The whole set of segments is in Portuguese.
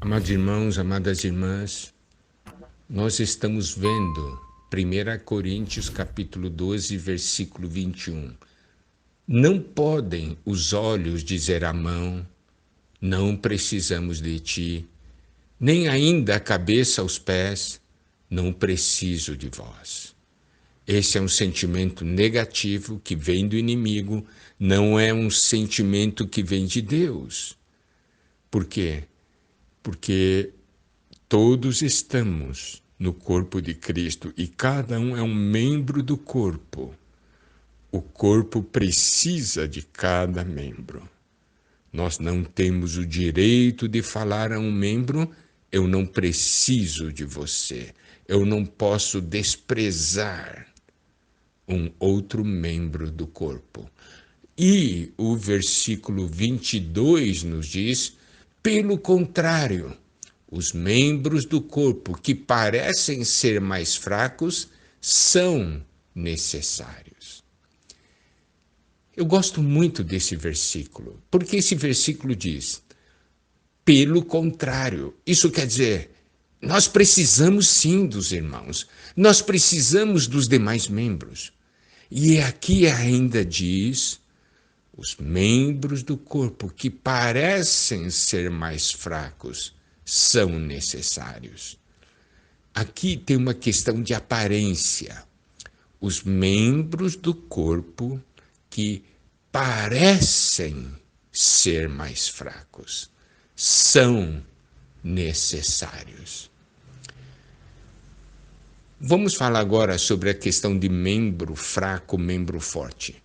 Amados irmãos, amadas irmãs, nós estamos vendo 1 Coríntios capítulo 12, versículo 21. Não podem os olhos dizer à mão, não precisamos de ti, nem ainda a cabeça aos pés, não preciso de vós. Esse é um sentimento negativo que vem do inimigo, não é um sentimento que vem de Deus. Por quê? Porque todos estamos no corpo de Cristo e cada um é um membro do corpo. O corpo precisa de cada membro. Nós não temos o direito de falar a um membro: eu não preciso de você. Eu não posso desprezar um outro membro do corpo. E o versículo 22 nos diz: pelo contrário, os membros do corpo que parecem ser mais fracos são necessários. Eu gosto muito desse versículo, porque esse versículo diz: pelo contrário. Isso quer dizer, nós precisamos sim dos irmãos, nós precisamos dos demais membros. E aqui ainda diz: os membros do corpo que parecem ser mais fracos são necessários. Aqui tem uma questão de aparência. Os membros do corpo que parecem ser mais fracos são necessários. Vamos falar agora sobre a questão de membro fraco, membro forte.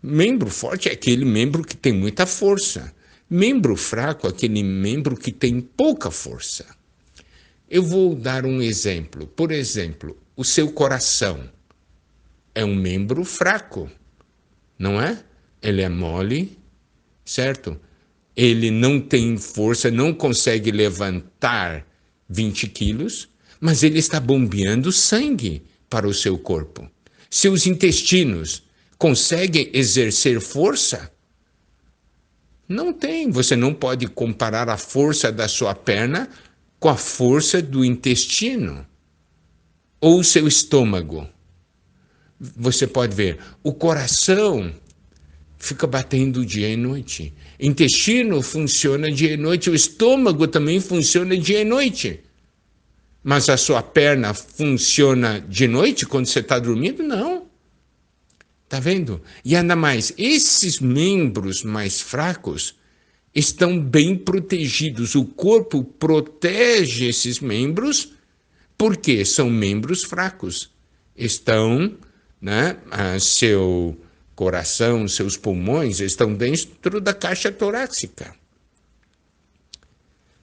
Membro forte é aquele membro que tem muita força. Membro fraco é aquele membro que tem pouca força. Eu vou dar um exemplo. Por exemplo, o seu coração é um membro fraco, não é? Ele é mole, certo? Ele não tem força, não consegue levantar 20 quilos, mas ele está bombeando sangue para o seu corpo. Seus intestinos conseguem exercer força? Não tem. Você não pode comparar a força da sua perna com a força do intestino ou o seu estômago. Você pode ver, o coração fica batendo dia e noite. Intestino funciona dia e noite, o estômago também funciona dia e noite. Mas a sua perna funciona de noite quando você está dormindo? Não. Está vendo? E ainda mais, esses membros mais fracos estão bem protegidos. O corpo protege esses membros porque são membros fracos. Estão, seu coração, seus pulmões estão dentro da caixa torácica.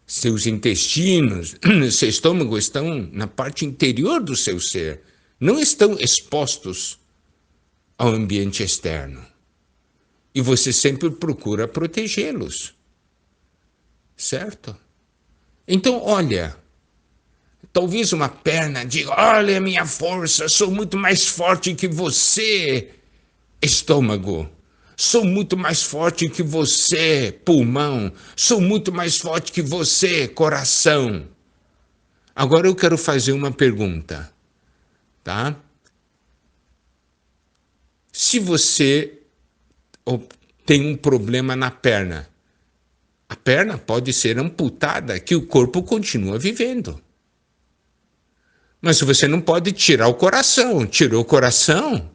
Seus intestinos, seu estômago estão na parte interior do seu ser. Não estão expostos ao ambiente externo. E você sempre procura protegê-los. Certo? Então, olha, talvez uma perna diga: olha a minha força, sou muito mais forte que você, estômago. Sou muito mais forte que você, pulmão. Sou muito mais forte que você, coração. Agora eu quero fazer uma pergunta, tá? Se você tem um problema na perna, a perna pode ser amputada, que o corpo continua vivendo. Mas você não pode tirar o coração. Tirou o coração,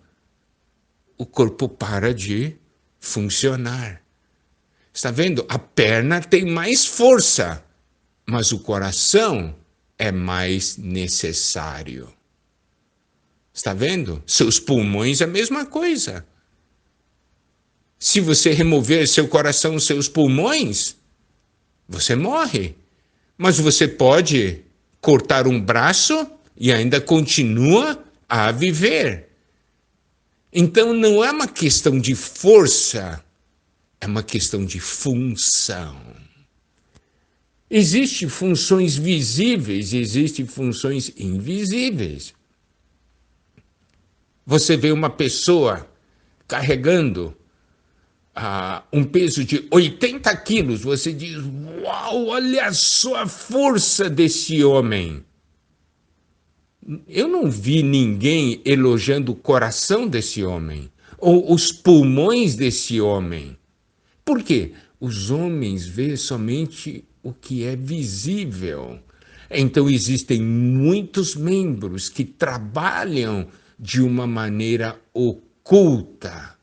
o corpo para de funcionar. Está vendo? A perna tem mais força, mas o coração é mais necessário. Está vendo? Seus pulmões é a mesma coisa. Se você remover seu coração, seus pulmões, você morre. Mas você pode cortar um braço e ainda continua a viver. Então não é uma questão de força, é uma questão de função. Existem funções visíveis e existem funções invisíveis. Você vê uma pessoa carregando um peso de 80 quilos, você diz: uau, olha só a força desse homem. Eu não vi ninguém elogiando o coração desse homem, ou os pulmões desse homem. Por quê? Os homens veem somente o que é visível. Então, existem muitos membros que trabalham de uma maneira oculta.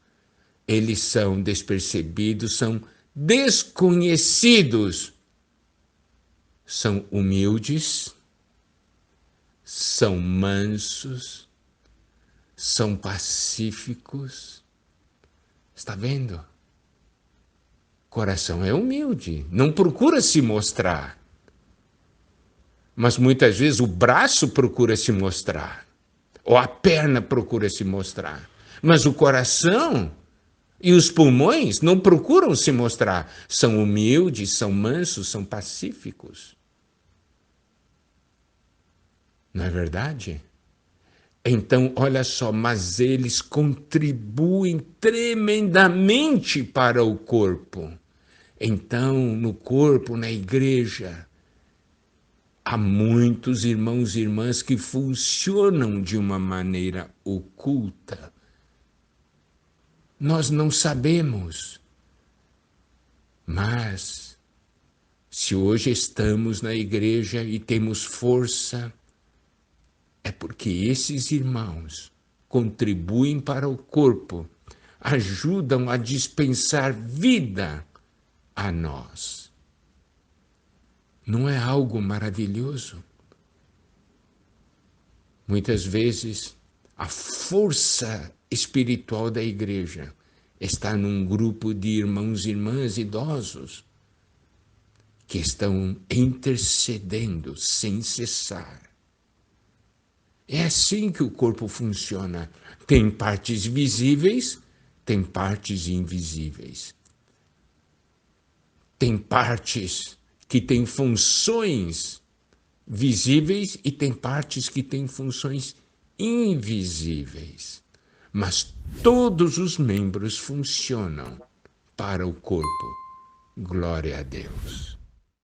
Eles são despercebidos, são desconhecidos. São humildes, são mansos, são pacíficos. Está vendo? Coração é humilde, não procura se mostrar. Mas muitas vezes o braço procura se mostrar, ou a perna procura se mostrar. Mas o coração e os pulmões não procuram se mostrar. São humildes, são mansos, são pacíficos. Não é verdade? Então, olha só, mas eles contribuem tremendamente para o corpo. Então, no corpo, na igreja, há muitos irmãos e irmãs que funcionam de uma maneira oculta. Nós não sabemos. Mas, se hoje estamos na igreja e temos força, é porque esses irmãos contribuem para o corpo, ajudam a dispensar vida a nós. Não é algo maravilhoso? Muitas vezes, a força espiritual da igreja está num grupo de irmãos e irmãs idosos que estão intercedendo sem cessar. É assim que o corpo funciona. Tem partes visíveis, tem partes invisíveis. Tem partes que têm funções visíveis e tem partes que têm funções invisíveis. Mas todos os membros funcionam para o corpo. Glória a Deus.